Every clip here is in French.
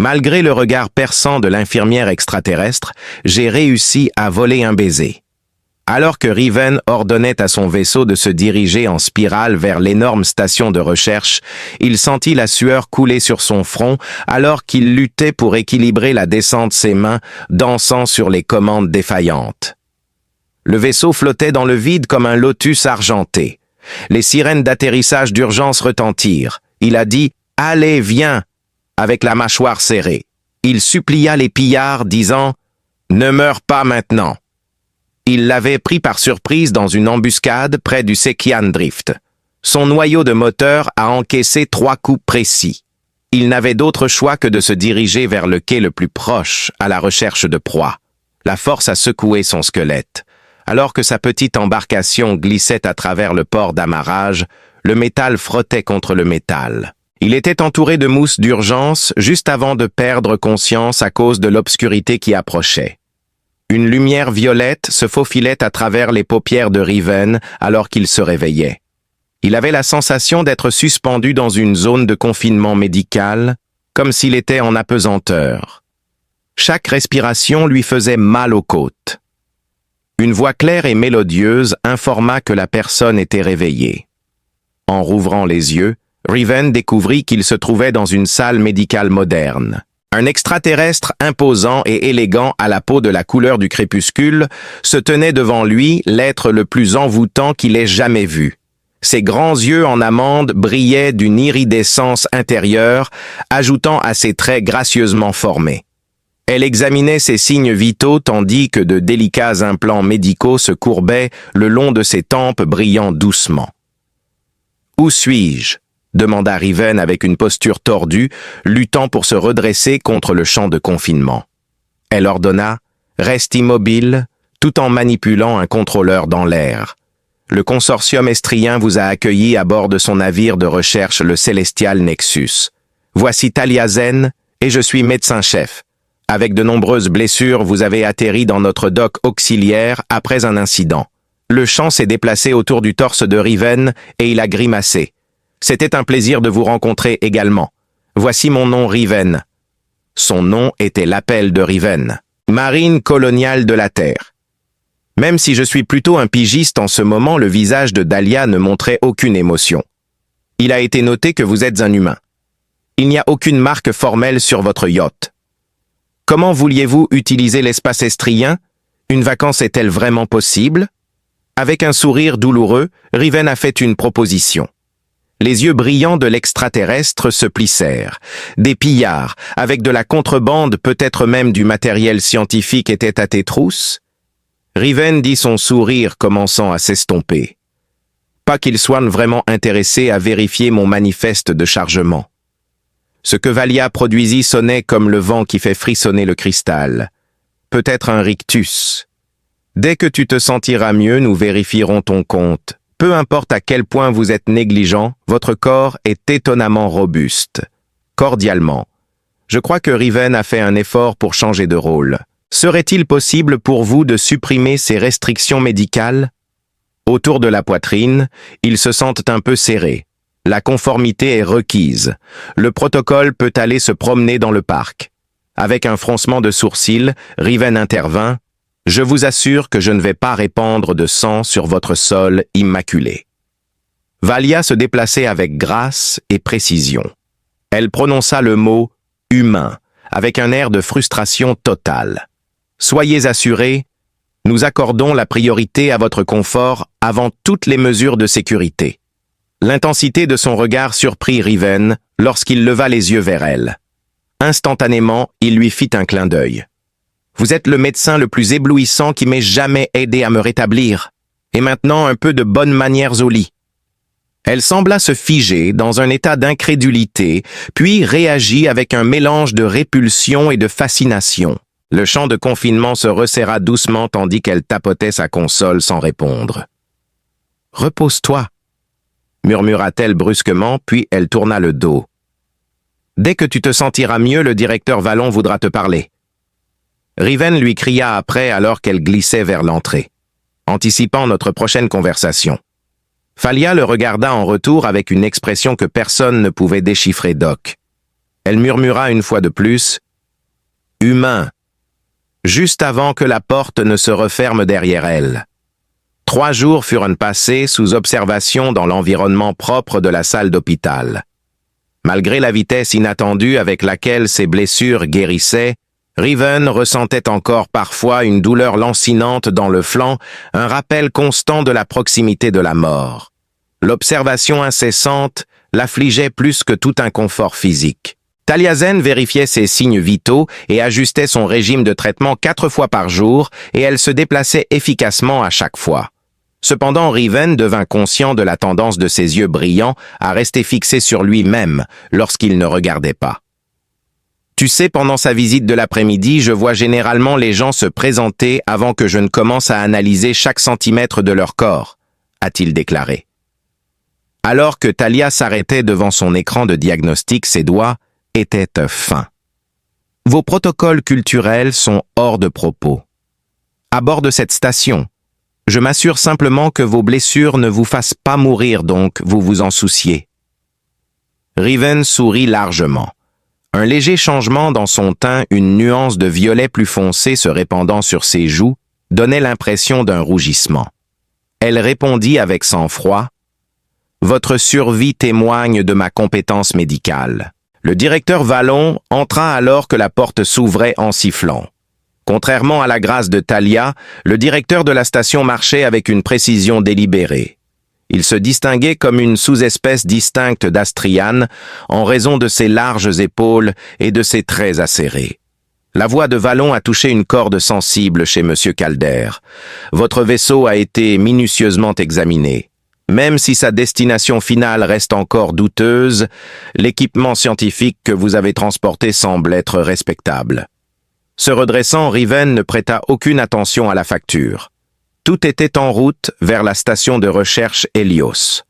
Malgré le regard perçant de l'infirmière extraterrestre, j'ai réussi à voler un baiser. Alors que Riven ordonnait à son vaisseau de se diriger en spirale vers l'énorme station de recherche, il sentit la sueur couler sur son front alors qu'il luttait pour équilibrer la descente de ses mains, dansant sur les commandes défaillantes. Le vaisseau flottait dans le vide comme un lotus argenté. Les sirènes d'atterrissage d'urgence retentirent. Il a dit « Allez, viens !» avec la mâchoire serrée. Il supplia les pillards, disant « Ne meurs pas maintenant !» Il l'avait pris par surprise dans une embuscade près du Sekian Drift. Son noyau de moteur a encaissé 3 coups précis. Il n'avait d'autre choix que de se diriger vers le quai le plus proche, à la recherche de proie. La force a secoué son squelette. Alors que sa petite embarcation glissait à travers le port d'amarrage, le métal frottait contre le métal. Il était entouré de mousse d'urgence juste avant de perdre conscience à cause de l'obscurité qui approchait. Une lumière violette se faufilait à travers les paupières de Riven alors qu'il se réveillait. Il avait la sensation d'être suspendu dans une zone de confinement médical, comme s'il était en apesanteur. Chaque respiration lui faisait mal aux côtes. Une voix claire et mélodieuse informa que la personne était réveillée. En rouvrant les yeux, Riven découvrit qu'il se trouvait dans une salle médicale moderne. Un extraterrestre imposant et élégant à la peau de la couleur du crépuscule se tenait devant lui, l'être le plus envoûtant qu'il ait jamais vu. Ses grands yeux en amande brillaient d'une iridescence intérieure, ajoutant à ses traits gracieusement formés. Elle examinait ses signes vitaux tandis que de délicats implants médicaux se courbaient le long de ses tempes brillant doucement. « Où suis-je » demanda Riven avec une posture tordue, luttant pour se redresser contre le champ de confinement. Elle ordonna « Reste immobile » tout en manipulant un contrôleur dans l'air. Le consortium estrien vous a accueilli à bord de son navire de recherche le Celestial Nexus. Voici Taliazen et je suis médecin-chef. Avec de nombreuses blessures, vous avez atterri dans notre dock auxiliaire après un incident. Le champ s'est déplacé autour du torse de Riven et il a grimacé. C'était un plaisir de vous rencontrer également. Voici mon nom Riven. Son nom était l'appel de Riven, marine coloniale de la Terre. Même si je suis plutôt un pigiste en ce moment, le visage de Dahlia ne montrait aucune émotion. Il a été noté que vous êtes un humain. Il n'y a aucune marque formelle sur votre yacht. Comment vouliez-vous utiliser l'espace estrien? Une vacance est-elle vraiment possible? Avec un sourire douloureux, Riven a fait une proposition. Les yeux brillants de l'extraterrestre se plissèrent. Des pillards, avec de la contrebande, peut-être même du matériel scientifique, étaient à tes trousses? Riven dit son sourire commençant à s'estomper. Pas qu'il soit vraiment intéressé à vérifier mon manifeste de chargement. Ce que Valia produisit sonnait comme le vent qui fait frissonner le cristal. Peut-être un rictus. Dès que tu te sentiras mieux, nous vérifierons ton compte. Peu importe à quel point vous êtes négligent, votre corps est étonnamment robuste. Cordialement. Je crois que Riven a fait un effort pour changer de rôle. Serait-il possible pour vous de supprimer ces restrictions médicales? Autour de la poitrine, ils se sentent un peu serrés. La conformité est requise. Le protocole peut aller se promener dans le parc. Avec un froncement de sourcils, Riven intervint. Je vous assure que je ne vais pas répandre de sang sur votre sol immaculé. Valia se déplaçait avec grâce et précision. Elle prononça le mot « humain » avec un air de frustration totale. Soyez assurés, nous accordons la priorité à votre confort avant toutes les mesures de sécurité. L'intensité de son regard surprit Riven lorsqu'il leva les yeux vers elle. Instantanément, il lui fit un clin d'œil. Vous êtes le médecin le plus éblouissant qui m'ait jamais aidé à me rétablir. Et maintenant, un peu de bonnes manières au lit. Elle sembla se figer dans un état d'incrédulité, puis réagit avec un mélange de répulsion et de fascination. Le champ de confinement se resserra doucement tandis qu'elle tapotait sa console sans répondre. « Repose-toi » murmura-t-elle brusquement, puis elle tourna le dos. « Dès que tu te sentiras mieux, le directeur Vallon voudra te parler. » Riven lui cria après alors qu'elle glissait vers l'entrée, anticipant notre prochaine conversation. Valia le regarda en retour avec une expression que personne ne pouvait déchiffrer d'Oc. Elle murmura une fois de plus, « Humain », juste avant que la porte ne se referme derrière elle. 3 jours furent passés sous observation dans l'environnement propre de la salle d'hôpital. Malgré la vitesse inattendue avec laquelle ses blessures guérissaient, Riven ressentait encore parfois une douleur lancinante dans le flanc, un rappel constant de la proximité de la mort. L'observation incessante l'affligeait plus que tout inconfort physique. Taliesin vérifiait ses signes vitaux et ajustait son régime de traitement 4 fois par jour, et elle se déplaçait efficacement à chaque fois. Cependant, Riven devint conscient de la tendance de ses yeux brillants à rester fixés sur lui-même lorsqu'il ne regardait pas. « Tu sais, pendant sa visite de l'après-midi, je vois généralement les gens se présenter avant que je ne commence à analyser chaque centimètre de leur corps, » a-t-il déclaré. Alors que Talia s'arrêtait devant son écran de diagnostic, ses doigts étaient fins. « Vos protocoles culturels sont hors de propos. À bord de cette station, je m'assure simplement que vos blessures ne vous fassent pas mourir, donc vous vous en souciez. » Riven sourit largement. Un léger changement dans son teint, une nuance de violet plus foncé se répandant sur ses joues, donnait l'impression d'un rougissement. Elle répondit avec sang-froid, « Votre survie témoigne de ma compétence médicale. » Le directeur Vallon entra alors que la porte s'ouvrait en sifflant. Contrairement à la grâce de Talia, le directeur de la station marchait avec une précision délibérée. Il se distinguait comme une sous-espèce distincte d'Astrian en raison de ses larges épaules et de ses traits acérés. La voix de Vallon a touché une corde sensible chez M. Calder. Votre vaisseau a été minutieusement examiné. Même si sa destination finale reste encore douteuse, l'équipement scientifique que vous avez transporté semble être respectable. Se redressant, Riven ne prêta aucune attention à la facture. Tout était en route vers la station de recherche Helios.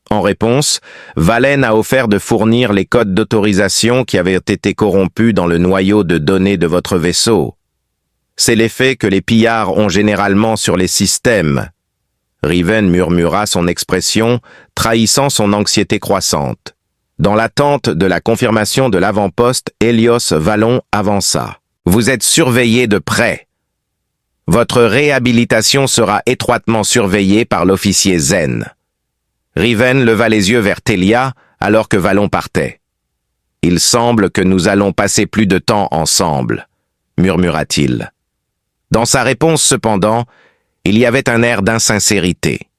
En réponse, Valen a offert de fournir les codes d'autorisation qui avaient été corrompus dans le noyau de données de votre vaisseau. C'est l'effet que les pillards ont généralement sur les systèmes. Riven murmura son expression, trahissant son anxiété croissante. Dans l'attente de la confirmation de l'avant-poste, Helios Vallon avança. « Vous êtes surveillé de près. Votre réhabilitation sera étroitement surveillée par l'officier Zen. » Riven leva les yeux vers Telia alors que Vallon partait. « Il semble que nous allons passer plus de temps ensemble, » murmura-t-il. Dans sa réponse cependant, il y avait un air d'insincérité.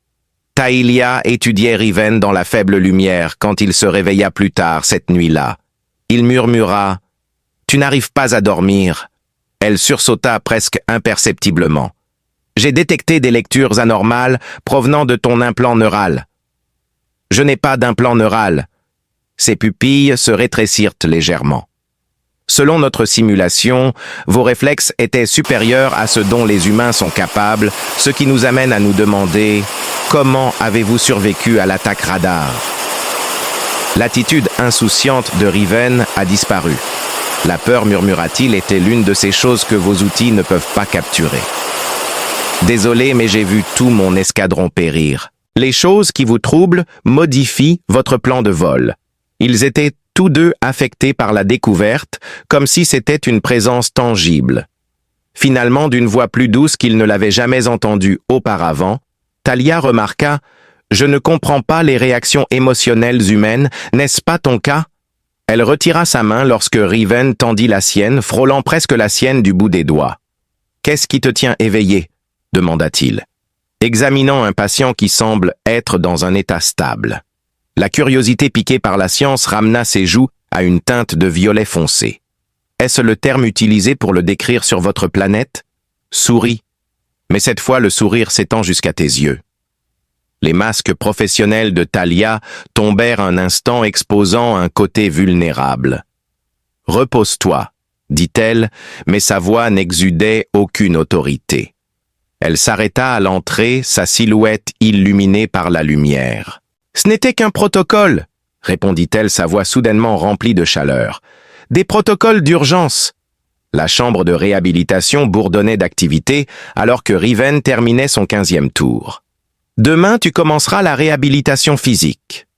Taïlia étudiait Riven dans la faible lumière quand il se réveilla plus tard cette nuit-là. Il murmura « Tu n'arrives pas à dormir ?» Elle sursauta presque imperceptiblement. « J'ai détecté des lectures anormales provenant de ton implant neural. » « Je n'ai pas d'implant neural. » Ses pupilles se rétrécirent légèrement. Selon notre simulation, vos réflexes étaient supérieurs à ce dont les humains sont capables, ce qui nous amène à nous demander « Comment avez-vous survécu à l'attaque radar ?» L'attitude insouciante de Riven a disparu. La peur, murmura-t-il, était l'une de ces choses que vos outils ne peuvent pas capturer. Désolé, mais j'ai vu tout mon escadron périr. Les choses qui vous troublent modifient votre plan de vol. Ils étaient tous deux affectés par la découverte, comme si c'était une présence tangible. Finalement, d'une voix plus douce qu'il ne l'avait jamais entendue auparavant, Talia remarqua « Je ne comprends pas les réactions émotionnelles humaines, n'est-ce pas ton cas ?» Elle retira sa main lorsque Riven tendit la sienne, frôlant presque la sienne du bout des doigts. « Qu'est-ce qui te tient éveillé ?» demanda-t-il, examinant un patient qui semble être dans un état stable. La curiosité piquée par la science ramena ses joues à une teinte de violet foncé. Est-ce le terme utilisé pour le décrire sur votre planète? Souris. Mais cette fois, le sourire s'étend jusqu'à tes yeux. Les masques professionnels de Talia tombèrent un instant, exposant un côté vulnérable. « Repose-toi », dit-elle, mais sa voix n'exudait aucune autorité. Elle s'arrêta à l'entrée, sa silhouette illuminée par la lumière. « Ce n'était qu'un protocole », répondit-elle, sa voix soudainement remplie de chaleur. « Des protocoles d'urgence !» La chambre de réhabilitation bourdonnait d'activité alors que Riven terminait son 15e tour. « Demain, tu commenceras la réhabilitation physique. »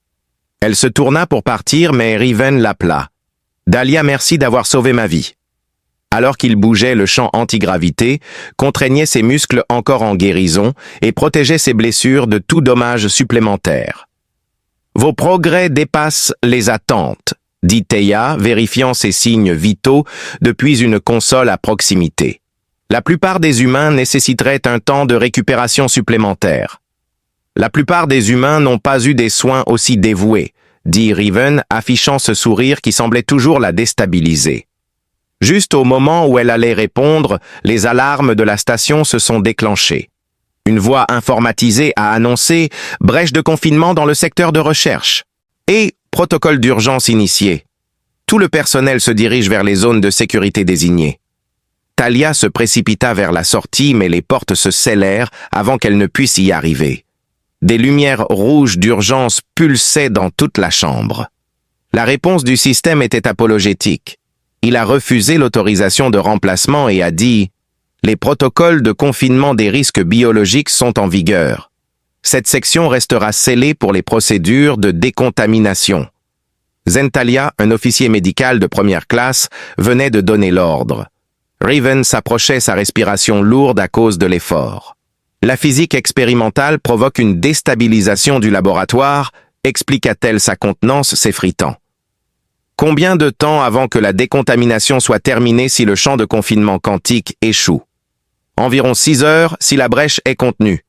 Elle se tourna pour partir, mais Riven l'appela. Dahlia, merci d'avoir sauvé ma vie. Alors qu'il bougeait, le champ antigravité contraignait ses muscles encore en guérison et protégeait ses blessures de tout dommage supplémentaire. Vos progrès dépassent les attentes, dit Teia, vérifiant ses signes vitaux depuis une console à proximité. La plupart des humains nécessiteraient un temps de récupération supplémentaire. La plupart des humains n'ont pas eu des soins aussi dévoués, dit Riven, affichant ce sourire qui semblait toujours la déstabiliser. Juste au moment où elle allait répondre, les alarmes de la station se sont déclenchées. Une voix informatisée a annoncé « brèche de confinement dans le secteur de recherche » et « protocole d'urgence initié ». Tout le personnel se dirige vers les zones de sécurité désignées. Thalia se précipita vers la sortie, mais les portes se scellèrent avant qu'elle ne puisse y arriver. Des lumières rouges d'urgence pulsaient dans toute la chambre. La réponse du système était apologétique. Il a refusé l'autorisation de remplacement et a dit « Les protocoles de confinement des risques biologiques sont en vigueur. Cette section restera scellée pour les procédures de décontamination. » Zentalia, un officier médical de première classe, venait de donner l'ordre. Riven s'approchait, sa respiration lourde à cause de l'effort. La physique expérimentale provoque une déstabilisation du laboratoire, expliqua-t-elle sa contenance s'effritant. Combien de temps avant que la décontamination soit terminée si le champ de confinement quantique échoue? Environ 6 heures si la brèche est contenue.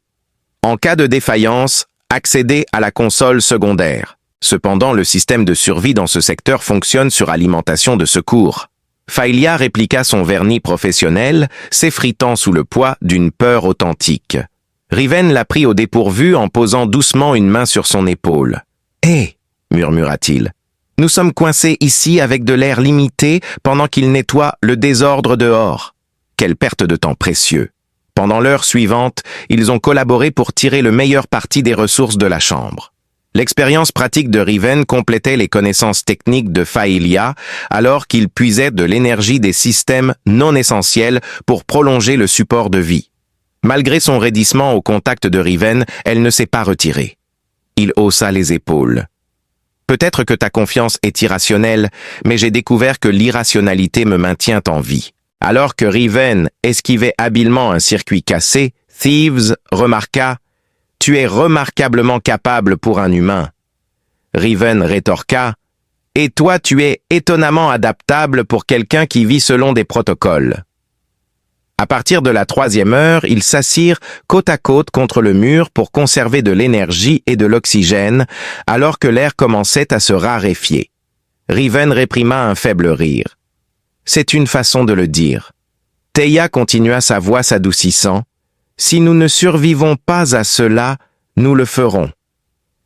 En cas de défaillance, accédez à la console secondaire. Cependant, le système de survie dans ce secteur fonctionne sur alimentation de secours. Faïlia répliqua son vernis professionnel, s'effritant sous le poids d'une peur authentique. Riven la prit au dépourvu en posant doucement une main sur son épaule. « Hé !» murmura-t-il. « Nous sommes coincés ici avec de l'air limité pendant qu'il nettoie le désordre dehors. Quelle perte de temps précieux !» Pendant l'heure suivante, ils ont collaboré pour tirer le meilleur parti des ressources de la chambre. L'expérience pratique de Riven complétait les connaissances techniques de Faïlia alors qu'il puisait de l'énergie des systèmes non essentiels pour prolonger le support de vie. Malgré son raidissement au contact de Riven, elle ne s'est pas retirée. Il haussa les épaules. Peut-être que ta confiance est irrationnelle, mais j'ai découvert que l'irrationalité me maintient en vie. Alors que Riven esquivait habilement un circuit cassé, Thieves remarqua « Tu es remarquablement capable pour un humain. » Riven rétorqua « Et toi, tu es étonnamment adaptable pour quelqu'un qui vit selon des protocoles. » À partir de la 3e heure, ils s'assirent côte à côte contre le mur pour conserver de l'énergie et de l'oxygène, alors que l'air commençait à se raréfier. Riven réprima un faible rire. C'est une façon de le dire. Teia continua, sa voix s'adoucissant. Si nous ne survivons pas à cela, nous le ferons.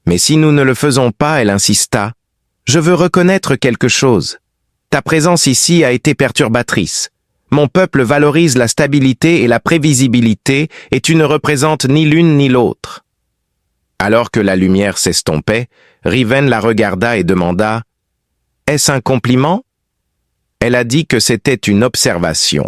Mais si nous ne le faisons pas, elle insista. Je veux reconnaître quelque chose. Ta présence ici a été perturbatrice. Mon peuple valorise la stabilité et la prévisibilité et tu ne représentes ni l'une ni l'autre. Alors que la lumière s'estompait, Riven la regarda et demanda « Est-ce un compliment ?» Elle a dit que c'était une observation,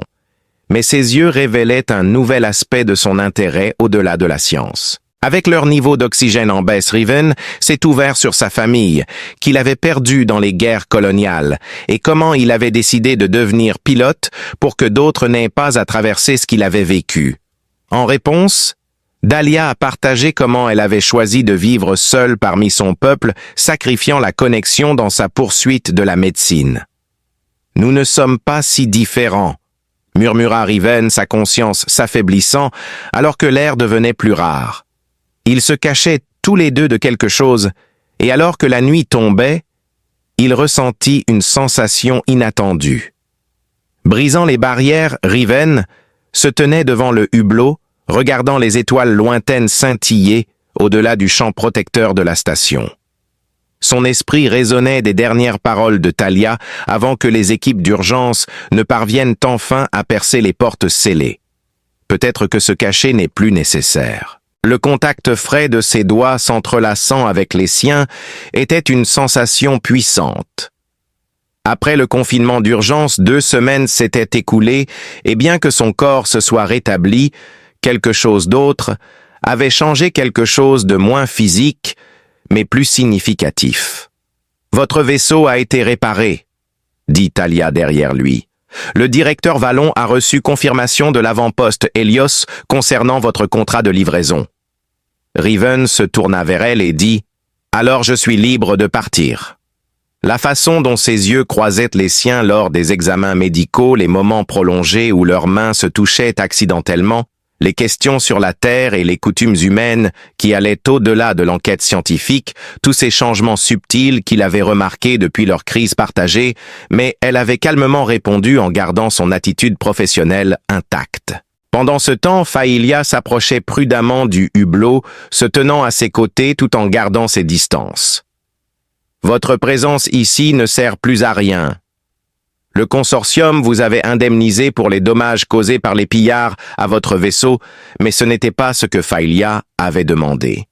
mais ses yeux révélaient un nouvel aspect de son intérêt au-delà de la science. Avec leur niveau d'oxygène en baisse, Riven s'est ouvert sur sa famille, qu'il avait perdue dans les guerres coloniales, et comment il avait décidé de devenir pilote pour que d'autres n'aient pas à traverser ce qu'il avait vécu. En réponse, Dahlia a partagé comment elle avait choisi de vivre seule parmi son peuple, sacrifiant la connexion dans sa poursuite de la médecine. « Nous ne sommes pas si différents », murmura Riven, sa conscience s'affaiblissant alors que l'air devenait plus rare. Ils se cachaient tous les deux de quelque chose, et alors que la nuit tombait, il ressentit une sensation inattendue. Brisant les barrières, Riven se tenait devant le hublot, regardant les étoiles lointaines scintiller au-delà du champ protecteur de la station. Son esprit résonnait des dernières paroles de Thalia avant que les équipes d'urgence ne parviennent enfin à percer les portes scellées. Peut-être que se cacher n'est plus nécessaire. Le contact frais de ses doigts s'entrelaçant avec les siens était une sensation puissante. Après le confinement d'urgence, 2 semaines s'étaient écoulées et bien que son corps se soit rétabli, quelque chose d'autre avait changé, quelque chose de moins physique, mais plus significatif. « Votre vaisseau a été réparé. » dit Talia derrière lui. Le directeur Vallon a reçu confirmation de l'avant-poste Helios concernant votre contrat de livraison. Riven se tourna vers elle et dit « Alors je suis libre de partir ». La façon dont ses yeux croisaient les siens lors des examens médicaux, les moments prolongés où leurs mains se touchaient accidentellement, les questions sur la Terre et les coutumes humaines qui allaient au-delà de l'enquête scientifique, tous ces changements subtils qu'il avait remarqués depuis leur crise partagée, mais elle avait calmement répondu en gardant son attitude professionnelle intacte. Pendant ce temps, Faïlia s'approchait prudemment du hublot, se tenant à ses côtés tout en gardant ses distances. « Votre présence ici ne sert plus à rien. Le consortium vous avait indemnisé pour les dommages causés par les pillards à votre vaisseau, mais ce n'était pas ce que Faïlia avait demandé.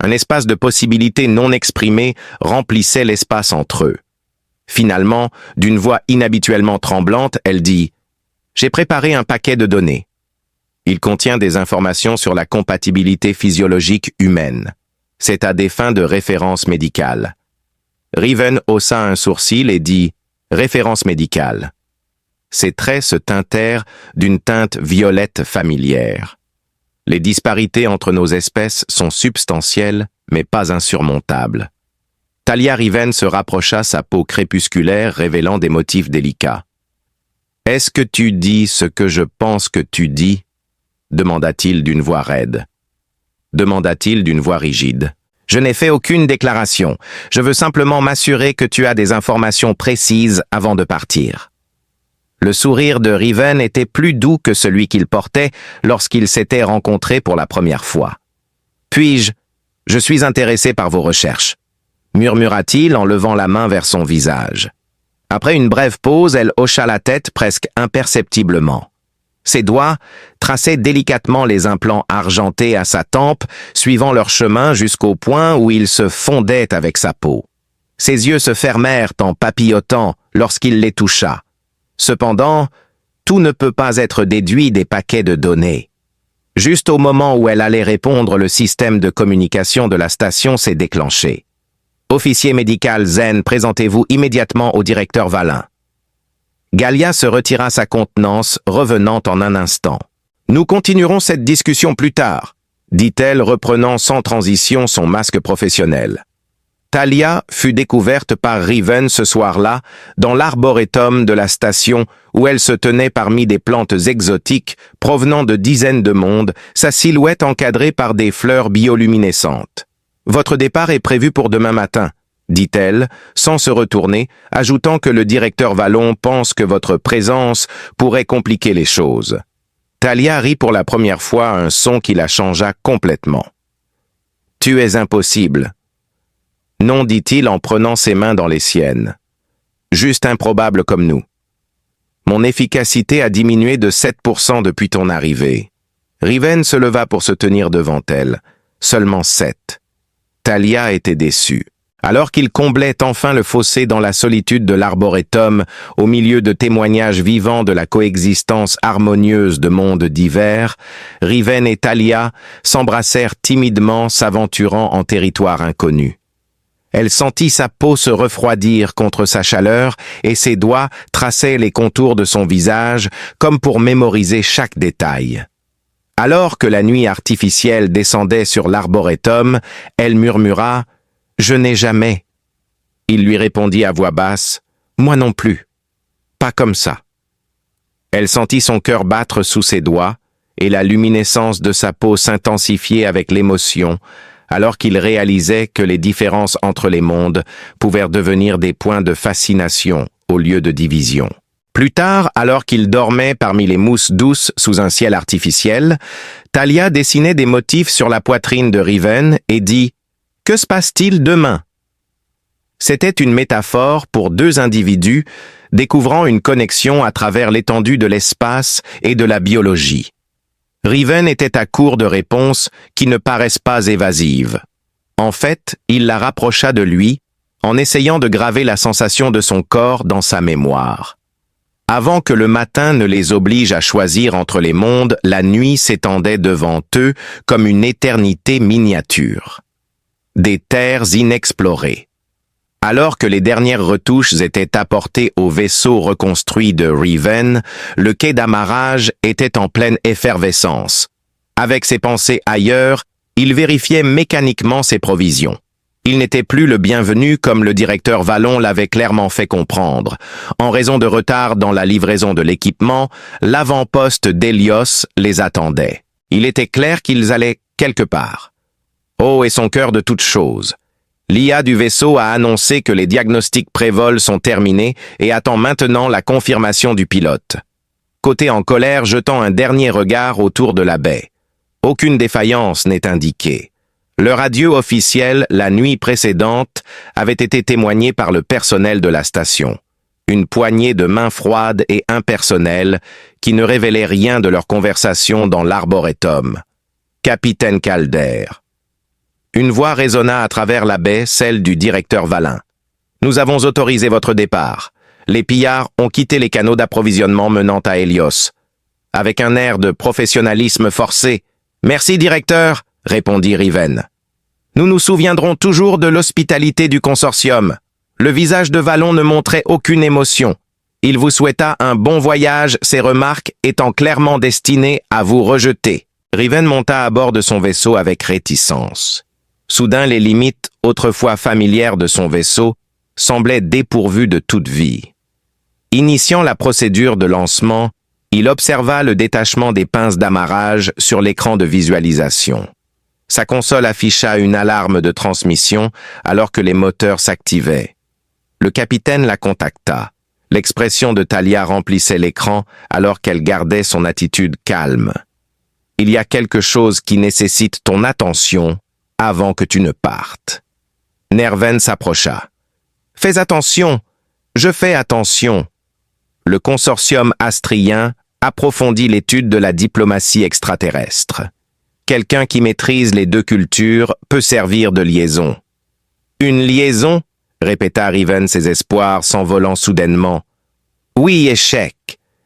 Un espace de possibilités non exprimées remplissait l'espace entre eux. Finalement, d'une voix inhabituellement tremblante, elle dit « J'ai préparé un paquet de données. Il contient des informations sur la compatibilité physiologique humaine. C'est à des fins de référence médicale. » Riven haussa un sourcil et dit « Référence médicale ». Ses traits se teintèrent d'une teinte violette familière. Les disparités entre nos espèces sont substantielles, mais pas insurmontables. Talia Riven se rapprocha, sa peau crépusculaire révélant des motifs délicats. « Est-ce que tu dis ce que je pense que tu dis ?» demanda-t-il d'une voix raide. Demanda-t-il d'une voix rigide. « Je n'ai fait aucune déclaration. Je veux simplement m'assurer que tu as des informations précises avant de partir. » Le sourire de Riven était plus doux que celui qu'il portait lorsqu'ils s'étaient rencontrés pour la première fois. « Puis-je? Je suis intéressé par vos recherches. » murmura-t-il en levant la main vers son visage. Après une brève pause, elle hocha la tête presque imperceptiblement. Ses doigts traçaient délicatement les implants argentés à sa tempe, suivant leur chemin jusqu'au point où ils se fondaient avec sa peau. Ses yeux se fermèrent en papillotant lorsqu'il les toucha. Cependant, tout ne peut pas être déduit des paquets de données. Juste au moment où elle allait répondre, le système de communication de la station s'est déclenché. « Officier médical Zen, présentez-vous immédiatement au directeur Vallin. » Galia se retira sa contenance, revenant en un instant. « Nous continuerons cette discussion plus tard, » dit-elle, reprenant sans transition son masque professionnel. Talia fut découverte par Riven ce soir-là, dans l'arboretum de la station où elle se tenait parmi des plantes exotiques provenant de dizaines de mondes, sa silhouette encadrée par des fleurs bioluminescentes. « Votre départ est prévu pour demain matin, » dit-elle, sans se retourner, ajoutant que le directeur Vallon pense que votre présence pourrait compliquer les choses. Talia rit pour la première fois un son qui la changea complètement. « Tu es impossible. » « Non, dit-il en prenant ses mains dans les siennes. Juste improbable comme nous. Mon efficacité a diminué de 7% depuis ton arrivée. » Riven se leva pour se tenir devant elle. Seulement 7. Talia était déçue. Alors qu'il comblait enfin le fossé dans la solitude de l'arboretum, au milieu de témoignages vivants de la coexistence harmonieuse de mondes divers, Riven et Talia s'embrassèrent timidement, s'aventurant en territoire inconnu. Elle sentit sa peau se refroidir contre sa chaleur et ses doigts traçaient les contours de son visage comme pour mémoriser chaque détail. Alors que la nuit artificielle descendait sur l'arboretum, elle murmura « Je n'ai jamais ». Il lui répondit à voix basse « Moi non plus. Pas comme ça ». Elle sentit son cœur battre sous ses doigts et la luminescence de sa peau s'intensifier avec l'émotion, alors qu'il réalisait que les différences entre les mondes pouvaient devenir des points de fascination au lieu de division. Plus tard, alors qu'il dormait parmi les mousses douces sous un ciel artificiel, Talia dessinait des motifs sur la poitrine de Riven et dit « Que se passe-t-il demain ?» C'était une métaphore pour deux individus découvrant une connexion à travers l'étendue de l'espace et de la biologie. Riven était à court de réponses qui ne paraissent pas évasives. En fait, il la rapprocha de lui, en essayant de graver la sensation de son corps dans sa mémoire. Avant que le matin ne les oblige à choisir entre les mondes, la nuit s'étendait devant eux comme une éternité miniature. Des terres inexplorées. Alors que les dernières retouches étaient apportées au vaisseau reconstruit de Riven, le quai d'amarrage était en pleine effervescence. Avec ses pensées ailleurs, il vérifiait mécaniquement ses provisions. Il n'était plus le bienvenu comme le directeur Vallon l'avait clairement fait comprendre. En raison de retard dans la livraison de l'équipement, l'avant-poste d'Hélios les attendait. Il était clair qu'ils allaient quelque part. Oh, et son cœur de toute chose. L'IA du vaisseau a annoncé que les diagnostics pré-vol sont terminés et attend maintenant la confirmation du pilote. Côté en colère, jetant un dernier regard autour de la baie. Aucune défaillance n'est indiquée. Leur adieu officiel, la nuit précédente, avait été témoigné par le personnel de la station. Une poignée de mains froides et impersonnelles qui ne révélaient rien de leur conversation dans l'arboretum. Capitaine Calder. Une voix résonna à travers la baie, celle du directeur Vallin. « Nous avons autorisé votre départ. Les pillards ont quitté les canaux d'approvisionnement menant à Hélios. » Avec un air de professionnalisme forcé. « Merci, directeur !» répondit Riven. « Nous nous souviendrons toujours de l'hospitalité du consortium. » Le visage de Vallon ne montrait aucune émotion. Il vous souhaita un bon voyage, ses remarques étant clairement destinées à vous rejeter. Riven monta à bord de son vaisseau avec réticence. Soudain, les limites, autrefois familières de son vaisseau, semblaient dépourvues de toute vie. Initiant la procédure de lancement, il observa le détachement des pinces d'amarrage sur l'écran de visualisation. Sa console afficha une alarme de transmission alors que les moteurs s'activaient. Le capitaine la contacta. L'expression de Talia remplissait l'écran alors qu'elle gardait son attitude calme. « Il y a quelque chose qui nécessite ton attention avant que tu ne partes. » Nerven s'approcha. « Fais attention, je fais attention. » Le consortium astrien approfondit l'étude de la diplomatie extraterrestre. Quelqu'un qui maîtrise les deux cultures peut servir de liaison. « Une liaison ?» répéta Riven ses espoirs s'envolant soudainement. « Oui, échec !»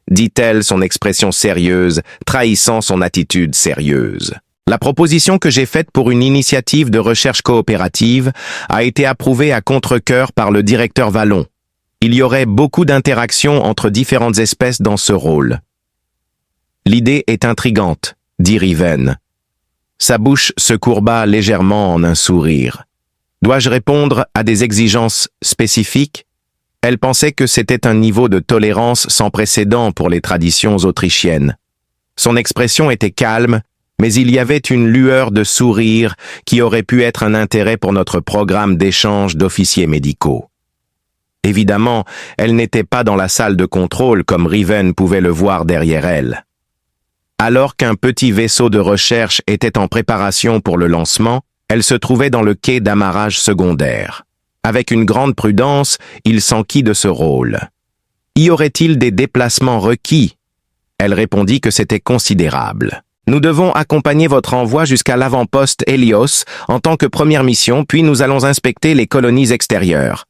dit-elle, son expression sérieuse, trahissant son attitude sérieuse. La proposition que j'ai faite pour une initiative de recherche coopérative a été approuvée à contre-cœur par le directeur Vallon. Il y aurait beaucoup d'interactions entre différentes espèces dans ce rôle. L'idée est intrigante, dit Riven. Sa bouche se courba légèrement en un sourire. Dois-je répondre à des exigences spécifiques? Elle pensait que c'était un niveau de tolérance sans précédent pour les traditions autrichiennes. Son expression était calme, mais il y avait une lueur de sourire qui aurait pu être un intérêt pour notre programme d'échange d'officiers médicaux. Évidemment, elle n'était pas dans la salle de contrôle comme Riven pouvait le voir derrière elle. Alors qu'un petit vaisseau de recherche était en préparation pour le lancement, elle se trouvait dans le quai d'amarrage secondaire. Avec une grande prudence, il s'enquit de ce rôle. Y aurait-il des déplacements requis? Elle répondit que c'était considérable. Nous devons accompagner votre envoi jusqu'à l'avant-poste Hélios en tant que première mission, puis nous allons inspecter les colonies extérieures.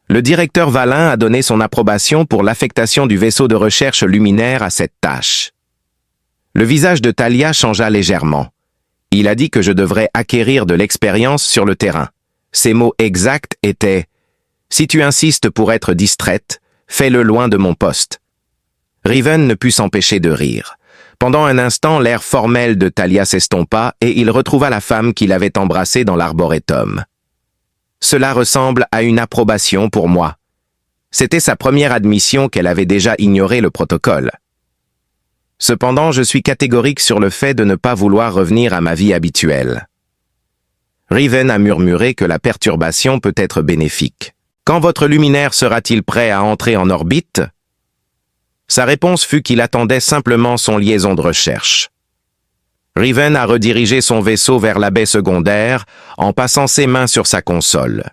Le directeur Vallin a donné son approbation pour l'affectation du vaisseau de recherche luminaire à cette tâche. Le visage de Talia changea légèrement. Il a dit que je devrais acquérir de l'expérience sur le terrain. Ses mots exacts étaient « Si tu insistes pour être distraite, fais-le loin de mon poste. » Riven ne put s'empêcher de rire. Pendant un instant, l'air formel de Talia s'estompa et il retrouva la femme qu'il avait embrassée dans l'arboretum. Cela ressemble à une approbation pour moi. C'était sa première admission qu'elle avait déjà ignoré le protocole. Cependant, je suis catégorique sur le fait de ne pas vouloir revenir à ma vie habituelle. Riven a murmuré que la perturbation peut être bénéfique. Quand votre luminaire sera-t-il prêt à entrer en orbite? Sa réponse fut qu'il attendait simplement son liaison de recherche. Riven a redirigé son vaisseau vers la baie secondaire en passant ses mains sur sa console.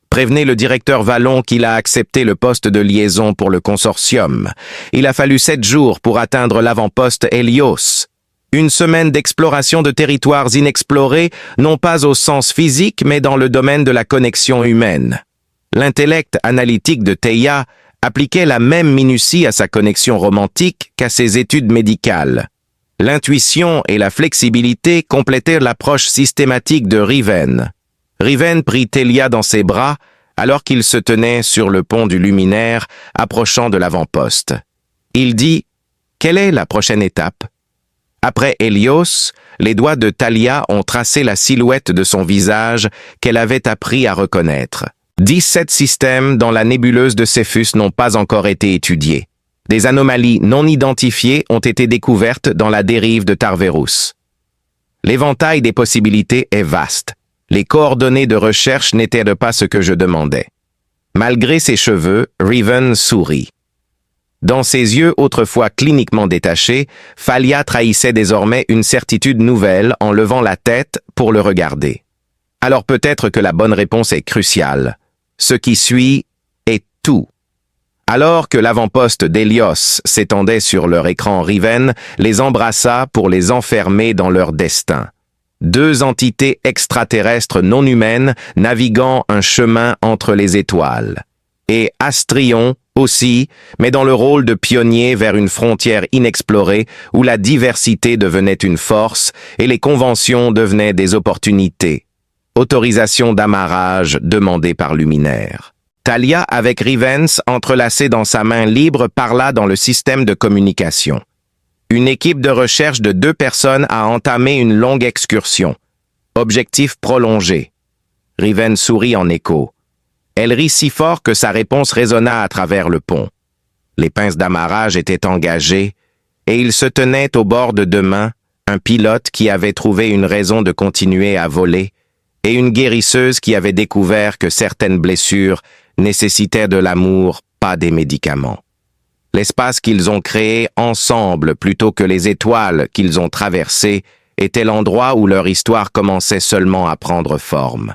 Prévenez le directeur Vallon qu'il a accepté le poste de liaison pour le consortium. Il a fallu 7 jours pour atteindre l'avant-poste Hélios. Une semaine d'exploration de territoires inexplorés, non pas au sens physique, mais dans le domaine de la connexion humaine. L'intellect analytique de Theia appliquait la même minutie à sa connexion romantique qu'à ses études médicales. L'intuition et la flexibilité complétaient l'approche systématique de Riven. Riven prit Theia dans ses bras, alors qu'il se tenait sur le pont du luminaire, approchant de l'avant-poste. Il dit « Quelle est la prochaine étape ?» Après Hélios, les doigts de Thalia ont tracé la silhouette de son visage qu'elle avait appris à reconnaître. 17 systèmes dans la nébuleuse de Céphus n'ont pas encore été étudiés. Des anomalies non identifiées ont été découvertes dans la dérive de Tarverus. L'éventail des possibilités est vaste. Les coordonnées de recherche n'étaient pas ce que je demandais. Malgré ses cheveux, Riven sourit. Dans ses yeux autrefois cliniquement détachés, Thalia trahissait désormais une certitude nouvelle en levant la tête pour le regarder. Alors peut-être que la bonne réponse est cruciale. Ce qui suit est tout. Alors que l'avant-poste d'Hélios s'étendait sur leur écran, Riven les embrassa pour les enfermer dans leur destin. Deux entités extraterrestres non humaines naviguant un chemin entre les étoiles. Et Astrion aussi, mais dans le rôle de pionnier vers une frontière inexplorée où la diversité devenait une force et les conventions devenaient des opportunités. Autorisation d'amarrage demandée par Luminaire. Thalia, avec Rivens entrelacé dans sa main libre, parla dans le système de communication. Une équipe de recherche de 2 personnes a entamé une longue excursion. Objectif prolongé. Riven sourit en écho. Elle rit si fort que sa réponse résonna à travers le pont. Les pinces d'amarrage étaient engagées, et il se tenait au bord de 2 mains, un pilote qui avait trouvé une raison de continuer à voler, et une guérisseuse qui avait découvert que certaines blessures nécessitaient de l'amour, pas des médicaments. L'espace qu'ils ont créé ensemble plutôt que les étoiles qu'ils ont traversées était l'endroit où leur histoire commençait seulement à prendre forme.